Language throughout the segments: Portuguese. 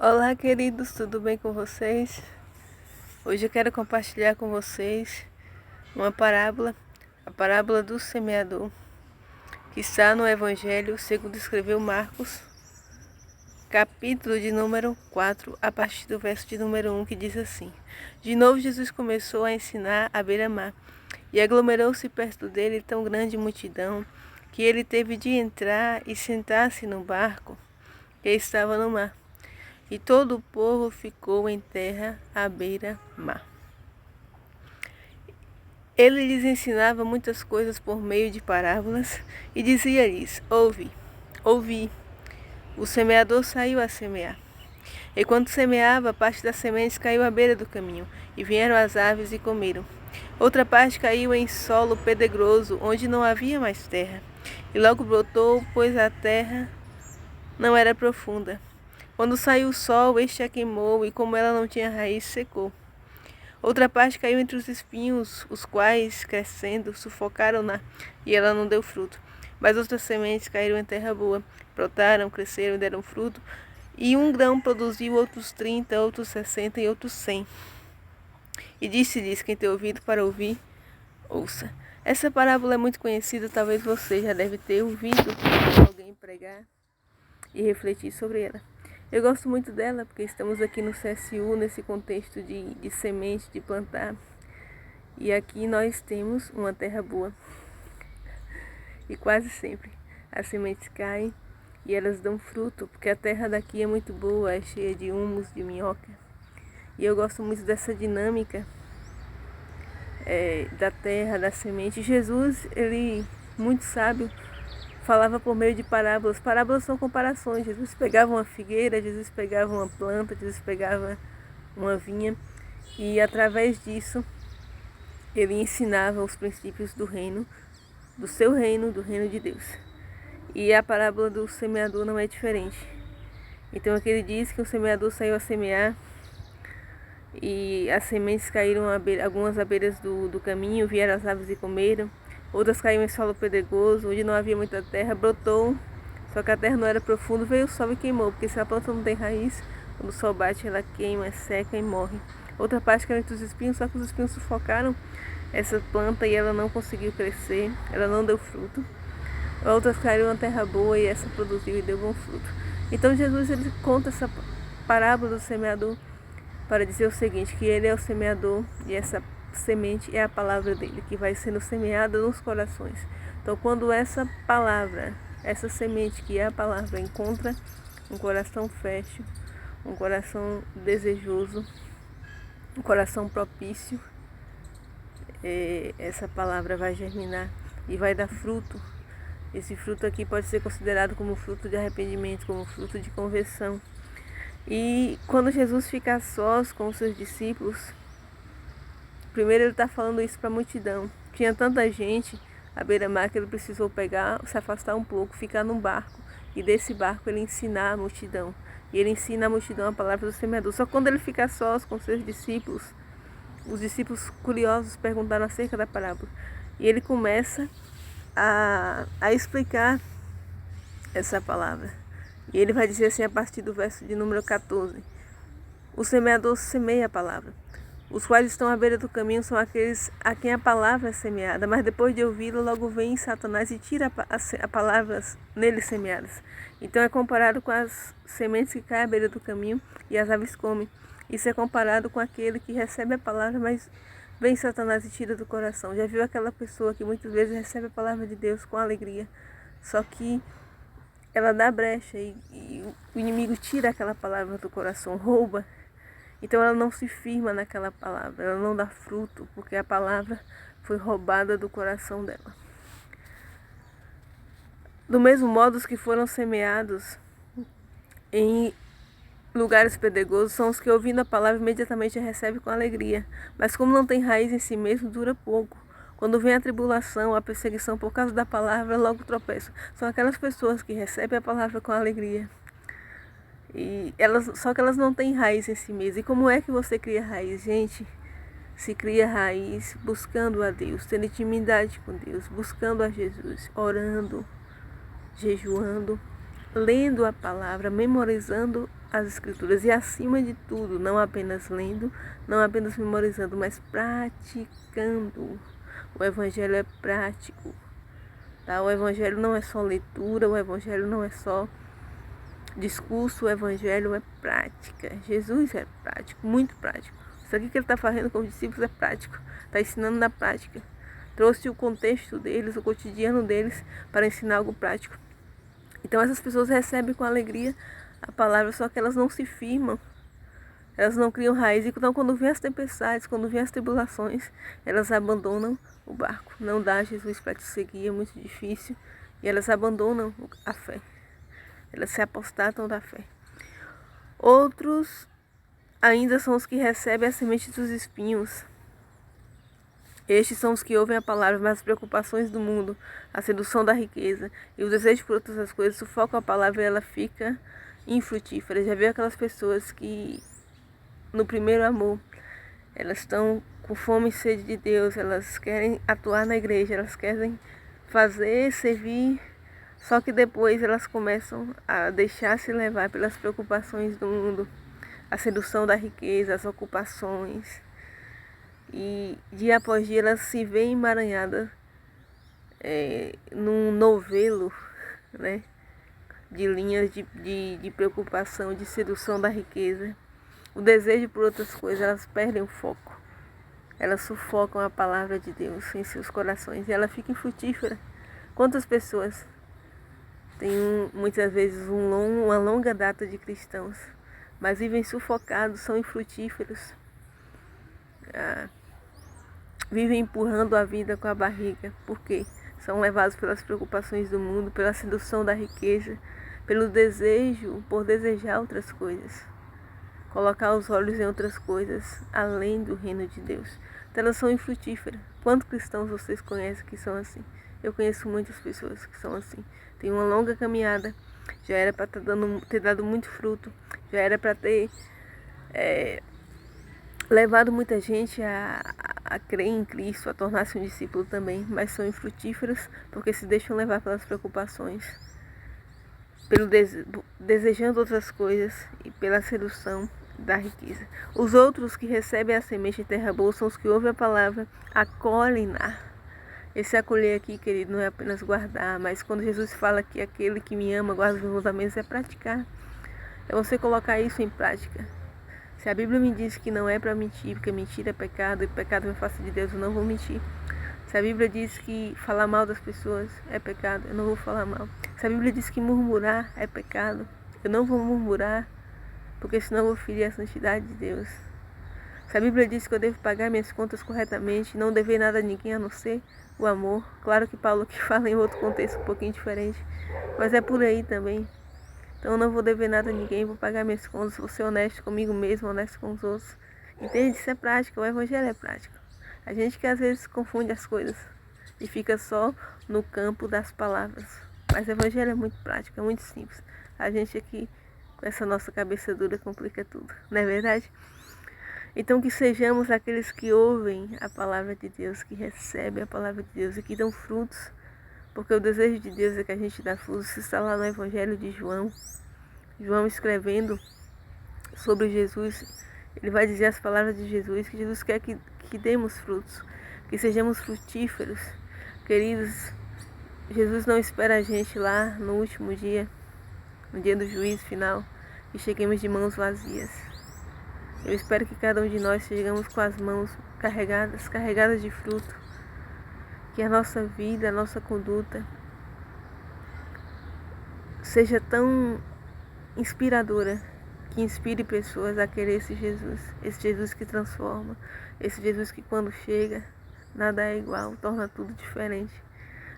Olá, queridos, tudo bem com vocês? Hoje eu quero compartilhar com vocês uma parábola, a parábola do semeador, que está no Evangelho segundo escreveu Marcos, capítulo de número 4, a partir do verso de número 1, que diz assim: De novo Jesus começou a ensinar à beira-mar, e aglomerou-se perto dele tão grande multidão, que ele teve de entrar e sentar-se no barco que estava no mar. E todo o povo ficou em terra à beira-mar. Ele lhes ensinava muitas coisas por meio de parábolas e dizia-lhes: ouvi, o semeador saiu a semear. E quando semeava, parte das sementes caiu à beira do caminho, e vieram as aves e comeram. Outra parte caiu em solo pedregoso, onde não havia mais terra, e logo brotou, pois a terra não era profunda. Quando saiu o sol, este a queimou, e como ela não tinha raiz, secou. Outra parte caiu entre os espinhos, os quais, crescendo, sufocaram-na, e ela não deu fruto. Mas outras sementes caíram em terra boa, brotaram, cresceram e deram fruto, e um grão produziu outros 30, outros 60 e outros 100. E disse-lhes: quem tem ouvido para ouvir, ouça. Essa parábola é muito conhecida, talvez você já deve ter ouvido alguém pregar e refletir sobre ela. Eu gosto muito dela porque estamos aqui no CSU, nesse contexto de semente, de plantar. E aqui nós temos uma terra boa. E quase sempre as sementes caem e elas dão fruto, porque a terra daqui é muito boa, é cheia de humus, de minhoca. E eu gosto muito dessa dinâmica da terra, da semente. Jesus, ele, muito sábio, falava por meio de parábolas. Parábolas são comparações. Jesus pegava uma figueira, Jesus pegava uma planta, Jesus pegava uma vinha, e através disso ele ensinava os princípios do reino, do seu reino, do reino de Deus. E a parábola do semeador não é diferente. Então aqui ele diz que o semeador saiu a semear e as sementes caíram algumas à beira do caminho, vieram as aves e comeram. Outras caíram em solo pedregoso, onde não havia muita terra, brotou, só que a terra não era profunda, veio o sol e queimou, porque se a planta não tem raiz, quando o sol bate, ela queima, seca e morre. Outra parte caiu entre os espinhos, só que os espinhos sufocaram essa planta e ela não conseguiu crescer, ela não deu fruto. Outras caíram na terra boa e essa produziu e deu bom fruto. Então Jesus, ele conta essa parábola do semeador para dizer o seguinte, que ele é o semeador e essa semente é a palavra dele, que vai sendo semeada nos corações. Então, quando essa palavra, essa semente que é a palavra, encontra um coração fértil, um coração desejoso, um coração propício, essa palavra vai germinar e vai dar fruto. Esse fruto aqui pode ser considerado como fruto de arrependimento, como fruto de conversão. E quando Jesus fica a sós com os seus discípulos, primeiro ele está falando isso para a multidão. Tinha tanta gente à beira-mar que ele precisou pegar, se afastar um pouco, ficar num barco. E desse barco ele ensinar a multidão. E ele ensina a multidão a palavra do semeador. Só quando ele fica a sós com os seus discípulos, os discípulos curiosos perguntaram acerca da parábola. E ele começa a explicar essa palavra. E ele vai dizer assim a partir do verso de número 14. O semeador semeia a palavra. Os quais estão à beira do caminho são aqueles a quem a palavra é semeada, mas depois de ouvi-la, logo vem Satanás e tira as palavras neles semeadas. Então é comparado com as sementes que caem à beira do caminho e as aves comem. Isso é comparado com aquele que recebe a palavra, mas vem Satanás e tira do coração. Já viu aquela pessoa que muitas vezes recebe a palavra de Deus com alegria, só que ela dá brecha e o inimigo tira aquela palavra do coração, rouba. Então ela não se firma naquela palavra, ela não dá fruto, porque a palavra foi roubada do coração dela. Do mesmo modo, os que foram semeados em lugares pedregosos são os que, ouvindo a palavra, imediatamente a recebem com alegria. Mas como não tem raiz em si mesmo, dura pouco. Quando vem a tribulação, a perseguição por causa da palavra, logo tropeçam. São aquelas pessoas que recebem a palavra com alegria. Só que elas não têm raiz em si mesmas. E como é que você cria raiz, gente? Se cria raiz buscando a Deus, tendo intimidade com Deus, buscando a Jesus, orando, jejuando, lendo a palavra, memorizando as Escrituras e, acima de tudo, não apenas lendo, não apenas memorizando, mas praticando. O Evangelho é prático, tá? O Evangelho não é só leitura, o Evangelho não é só discurso, o Evangelho é prática. Jesus é prático, muito prático. Isso aqui que ele está fazendo com os discípulos é prático, está ensinando na prática. Trouxe o contexto deles, o cotidiano deles, para ensinar algo prático. Então essas pessoas recebem com alegria a palavra, só que elas não se firmam, elas não criam raiz. Então quando vem as tempestades, quando vem as tribulações, elas abandonam o barco. Não dá Jesus para te seguir, é muito difícil. E elas abandonam a fé, elas se apostatam da fé. Outros ainda são os que recebem a semente dos espinhos. Estes são os que ouvem a palavra, mas as preocupações do mundo, a sedução da riqueza e o desejo por outras as coisas sufocam a palavra e ela fica infrutífera. Já viu aquelas pessoas que, no primeiro amor, elas estão com fome e sede de Deus, elas querem atuar na igreja, elas querem fazer, servir, só que depois elas começam a deixar-se levar pelas preocupações do mundo, a sedução da riqueza, as ocupações. E dia após dia elas se veem emaranhadas num novelo, né, de linhas de preocupação, de sedução da riqueza. O desejo por outras coisas, elas perdem o foco. Elas sufocam a palavra de Deus em seus corações e ela fica infrutífera. Quantas pessoas têm muitas vezes uma longa data de cristãos, mas vivem sufocados, são infrutíferos. Vivem empurrando a vida com a barriga, porque são levados pelas preocupações do mundo, pela sedução da riqueza, pelo desejo, por desejar outras coisas, colocar os olhos em outras coisas, além do reino de Deus. Então elas são infrutíferas. Quantos cristãos vocês conhecem que são assim? Eu conheço muitas pessoas que são assim. Tem uma longa caminhada, já era para ter dado muito fruto, já era para ter levado muita gente a crer em Cristo, a tornar-se um discípulo também, mas são infrutíferos porque se deixam levar pelas preocupações, pelo desejando outras coisas e pela sedução da riqueza. Os outros que recebem a semente em terra boa são os que ouvem a palavra, acolhem-na. Esse acolher aqui, querido, não é apenas guardar, mas quando Jesus fala que aquele que me ama guarda os meus mandamentos, é praticar. É você colocar isso em prática. Se a Bíblia me diz que não é para mentir, porque mentira é pecado e pecado me afasta de Deus, eu não vou mentir. Se a Bíblia diz que falar mal das pessoas é pecado, eu não vou falar mal. Se a Bíblia diz que murmurar é pecado, eu não vou murmurar, porque senão eu vou ferir a santidade de Deus. Se a Bíblia diz que eu devo pagar minhas contas corretamente, não dever nada a ninguém a não ser o amor. Claro que Paulo que fala em outro contexto um pouquinho diferente, mas é por aí também. Então eu não vou dever nada a ninguém, vou pagar minhas contas, vou ser honesto comigo mesmo, honesto com os outros. Entende? Isso é prática, o Evangelho é prático. A gente que às vezes confunde as coisas e fica só no campo das palavras. Mas o Evangelho é muito prático, é muito simples. A gente aqui, com essa nossa cabeça dura, complica tudo, não é verdade? Então que sejamos aqueles que ouvem a palavra de Deus, que recebem a palavra de Deus e que dão frutos. Porque o desejo de Deus é que a gente dá frutos. Isso está lá no Evangelho de João. João escrevendo sobre Jesus, ele vai dizer as palavras de Jesus, que Jesus quer que demos frutos, que sejamos frutíferos. Queridos, Jesus não espera a gente lá no último dia, no dia do juízo final, e cheguemos de mãos vazias. Eu espero que cada um de nós chegamos com as mãos carregadas de fruto. Que a nossa vida, a nossa conduta seja tão inspiradora, que inspire pessoas a querer esse Jesus que transforma, esse Jesus que quando chega, nada é igual, torna tudo diferente.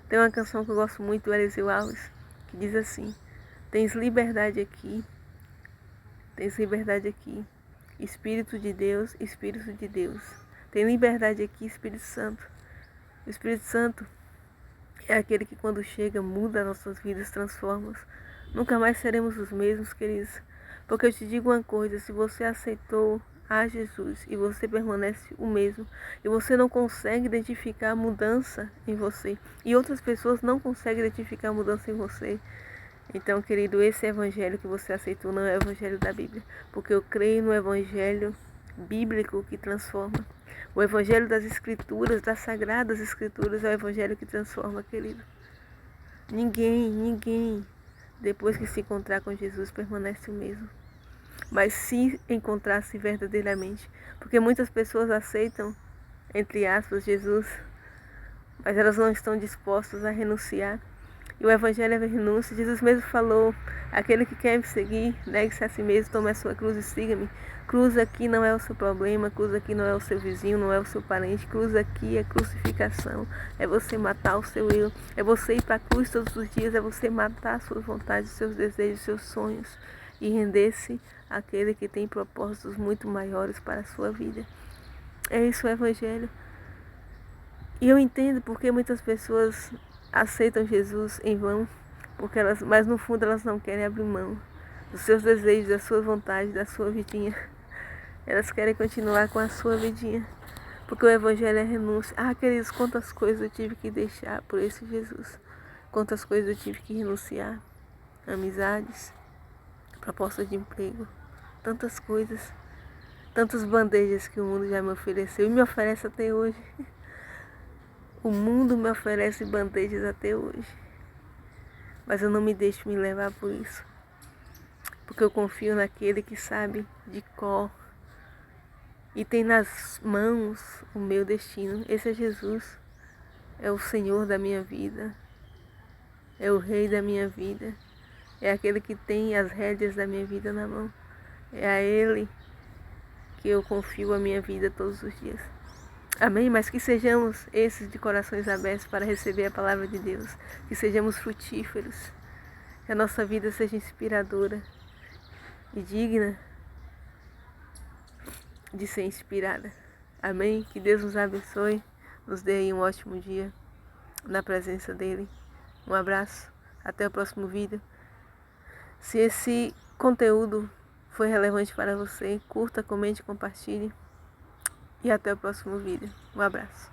Tem uma canção que eu gosto muito do Eliseu Alves, que diz assim: tens liberdade aqui, Espírito de Deus, Espírito de Deus. Tem liberdade aqui, Espírito Santo. O Espírito Santo é aquele que quando chega muda nossas vidas, transforma. Nunca mais seremos os mesmos, queridos. Porque eu te digo uma coisa, se você aceitou a Jesus e você permanece o mesmo, e você não consegue identificar a mudança em você, e outras pessoas não conseguem identificar a mudança em você, Então, querido, esse evangelho que você aceitou não é o evangelho da Bíblia, porque eu creio no evangelho bíblico que transforma. O evangelho das escrituras, das sagradas escrituras, é o evangelho que transforma, querido. Ninguém, depois que se encontrar com Jesus, permanece o mesmo. Mas se encontrar-se verdadeiramente, porque muitas pessoas aceitam, entre aspas, Jesus, mas elas não estão dispostas a renunciar. E o evangelho é a renúncia. Jesus mesmo falou: aquele que quer me seguir, negue-se a si mesmo, tome a sua cruz e siga-me. Cruz aqui não é o seu problema, cruz aqui não é o seu vizinho, não é o seu parente. Cruz aqui é crucificação, é você matar o seu eu, é você ir para a cruz todos os dias, é você matar as suas vontades, os seus desejos, os seus sonhos e render-se àquele que tem propósitos muito maiores para a sua vida. É isso o evangelho. E eu entendo porque muitas pessoas aceitam Jesus em vão, mas no fundo elas não querem abrir mão dos seus desejos, da sua vontade, da sua vidinha. Elas querem continuar com a sua vidinha, porque o evangelho é renúncia. Ah, queridos, quantas coisas eu tive que deixar por esse Jesus. Quantas coisas eu tive que renunciar. Amizades, propostas de emprego, tantas coisas, tantas bandejas que o mundo já me ofereceu e me oferece até hoje. O mundo me oferece bandejas até hoje, mas eu não me deixo me levar por isso, porque eu confio naquele que sabe de cor e tem nas mãos o meu destino. Esse é Jesus, é o Senhor da minha vida, é o Rei da minha vida, é aquele que tem as rédeas da minha vida na mão. É a Ele que eu confio a minha vida todos os dias. Amém? Mas que sejamos esses de corações abertos para receber a palavra de Deus. Que sejamos frutíferos. Que a nossa vida seja inspiradora e digna de ser inspirada. Amém? Que Deus nos abençoe. Nos dê aí um ótimo dia na presença dEle. Um abraço. Até o próximo vídeo. Se esse conteúdo foi relevante para você, curta, comente, compartilhe. E até o próximo vídeo. Um abraço.